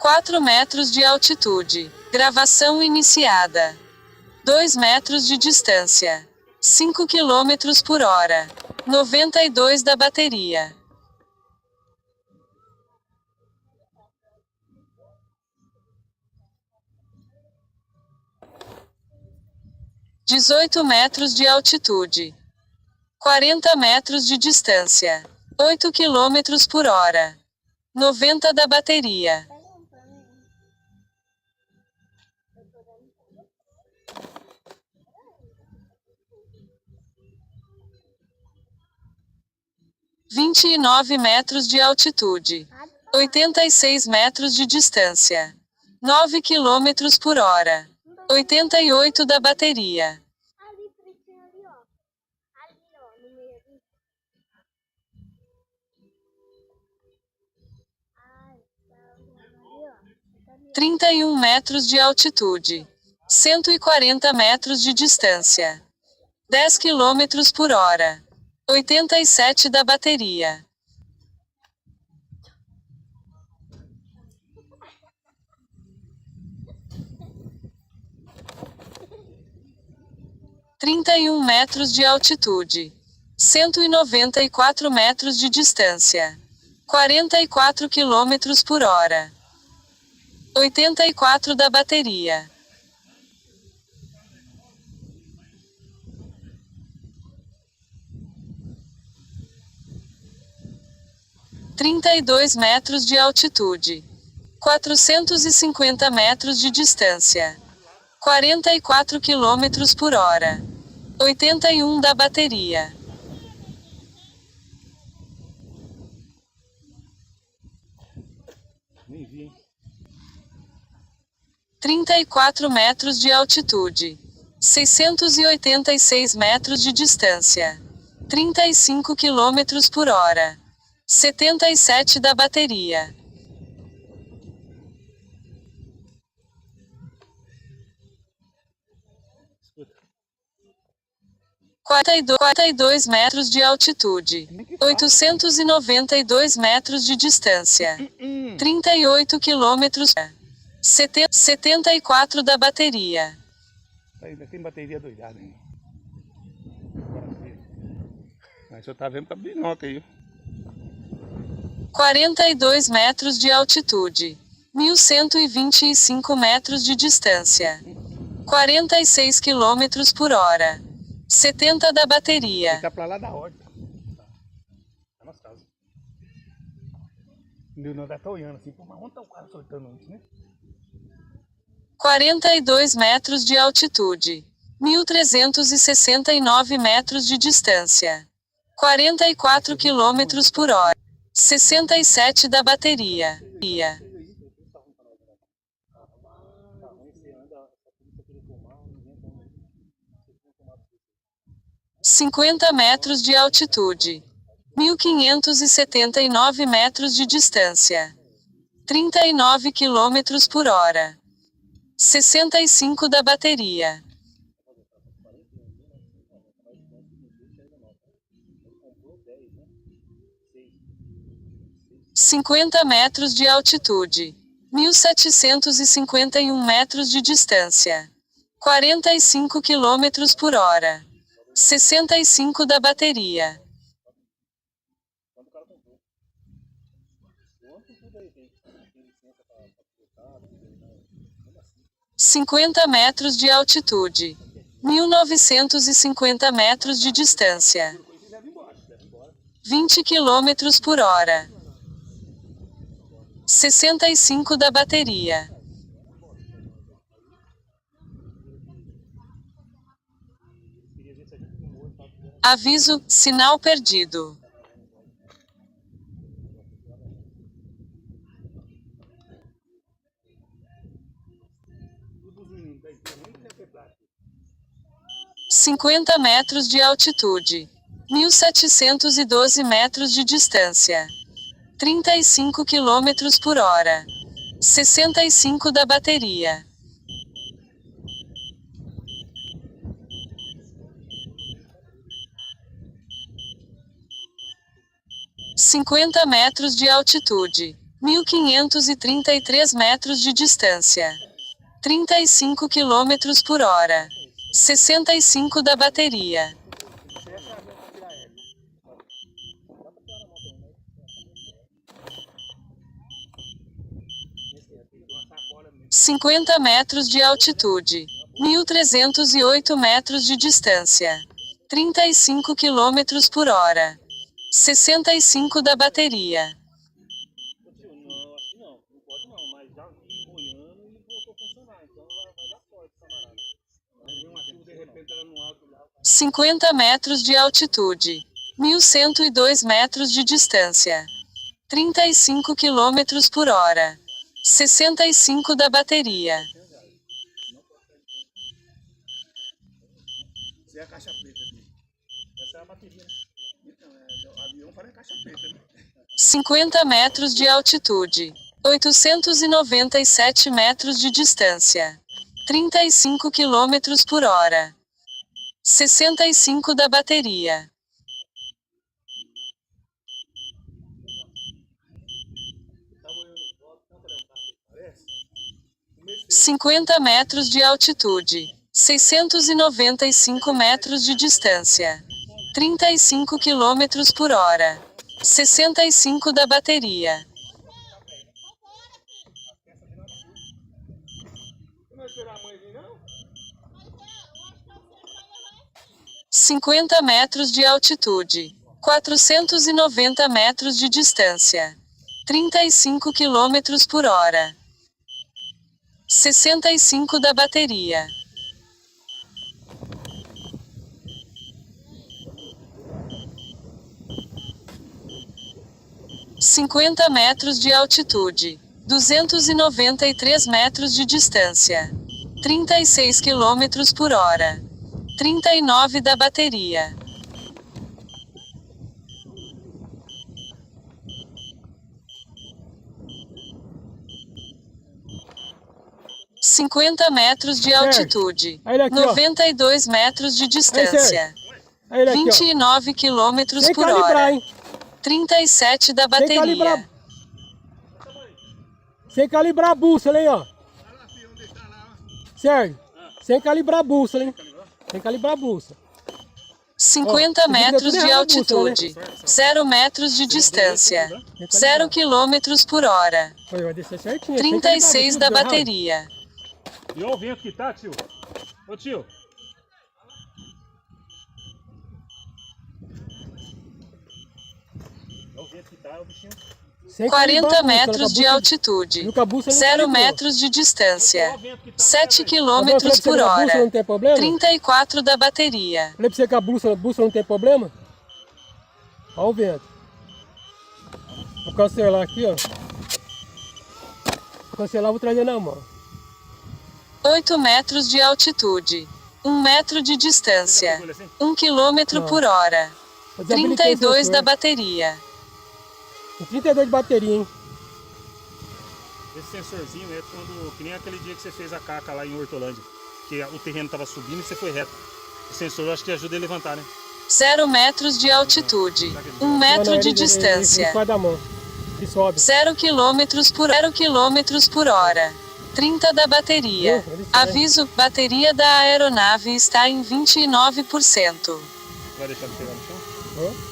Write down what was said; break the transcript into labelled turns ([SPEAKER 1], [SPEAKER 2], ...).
[SPEAKER 1] 4 metros de altitude. Gravação iniciada. 2 metros de distância. 5 km por hora. 92 da bateria. (18 metros de altitude. 40 metros de distância. 8 km por hora. 90 da bateria. (29 metros de altitude. 86 metros de distância. 9 km por hora. 88 da bateria.
[SPEAKER 2] Ali, pretinho ali, ó. Ali, ó, no meio ali. Ai, tá ali, ó. Tá ali, ó.
[SPEAKER 1] 31 metros de altitude. 140 metros de distância. 10 km por hora. 87 da bateria. (31 metros de altitude. 194 metros de distância. 44 km por hora. 84 da bateria. (32 metros de altitude. 450 metros de distância. 44 km por hora. 81 da bateria.
[SPEAKER 3] Nem vi, hein?
[SPEAKER 1] 34 metros de altitude. 686 metros de distância. 35 km por hora. 77 da bateria.
[SPEAKER 3] Escuta.
[SPEAKER 1] 42 metros de altitude. 892 metros de distância. 38 km. 74 da bateria.
[SPEAKER 3] Ainda tem bateria doidada ainda. Mas você tá vendo pra abrir nota aí.
[SPEAKER 1] 42 metros de altitude. 1125 metros de distância. 46 km por hora. 70 da bateria.
[SPEAKER 3] Ele tá pra lá da horta. Tá nas casas. O Leonardo tá olhando assim, pô, mas onde tá o cara soltando antes, né?
[SPEAKER 1] 42 metros de altitude. 1369 metros de distância. 44 km por hora. 67 da bateria. 50 metros de altitude. 1579 metros de distância. 39 km por hora. 65 da bateria. 50 metros de altitude. 1751 metros de distância. 45 km por hora. 65 da bateria. (50 metros de altitude. 1950 metros de distância. 20 km por hora. 65 da bateria. Aviso, sinal perdido. (50 metros de altitude. 1712 metros de distância. 35 km por hora. 65 da bateria. 50 metros de altitude. 1.533 metros de distância. 35 km por hora. 65 da bateria. 50 metros de altitude. 1.308 metros de distância. 35 km por hora. 65 da bateria.
[SPEAKER 3] Não pode não, mas já boiando e voltou a funcionar, então vai dar sorte, camarada. Mas vem um ativo de repente ela no alto lá.
[SPEAKER 1] 50 metros de altitude. 1.102 metros de distância. 35 km por hora. 65 da bateria.
[SPEAKER 3] Essa é a caixa preta aqui. Essa é a bateria, né? Então, o avião para a caixa preta, né?
[SPEAKER 1] 50 metros de altitude. 897 metros de distância. 35 km por hora. 65 da bateria. 50 metros de altitude. 695 metros de distância. 35 km por hora. 65 da bateria. 50 metros de altitude. 490 metros de distância. 35 km por hora. 65 da bateria. 50 metros de altitude. 293 metros de distância. 36 km por hora. 39 da bateria. 50 metros de altitude. 92 metros de distância. 29 km por hora. 37 da bateria.
[SPEAKER 4] Sem calibrar a bússola, hein, ó. Sérgio, sem calibrar a bússola, hein. Sem calibrar a bússola.
[SPEAKER 1] 50 metros de altitude. 0 metros de distância. 0 km por hora.
[SPEAKER 4] Vai descer certinho.
[SPEAKER 1] 36 da bateria.
[SPEAKER 3] E olha o vento que tá, tio. Ô, tio. Olha o vento que tá, o bichinho.
[SPEAKER 1] 40 metros de altitude. 0 metros de distância. 7 km por hora. 34 da bateria.
[SPEAKER 4] Falei pra você que a bússola não tem problema? Olha o vento. Vou cancelar aqui, ó. Vou cancelar, vou trazer na mão.
[SPEAKER 1] 8 metros de altitude. 1 metro de distância. 1 km por hora. 32 da bateria.
[SPEAKER 4] 32 de bateria, hein?
[SPEAKER 3] Esse sensorzinho é quando, que nem aquele dia que você fez a caca lá em Hortolândia, que o terreno tava subindo e você foi reto. O sensor eu acho que ajuda a levantar, né?
[SPEAKER 1] 0 metros de altitude. 1 metro de distância.
[SPEAKER 4] Ele da mão. E sobe.
[SPEAKER 1] 0 km por hora. 30 da bateria. Aviso, bateria da aeronave está em 29%.
[SPEAKER 3] Vai deixar de pegar no chão?
[SPEAKER 4] Hã?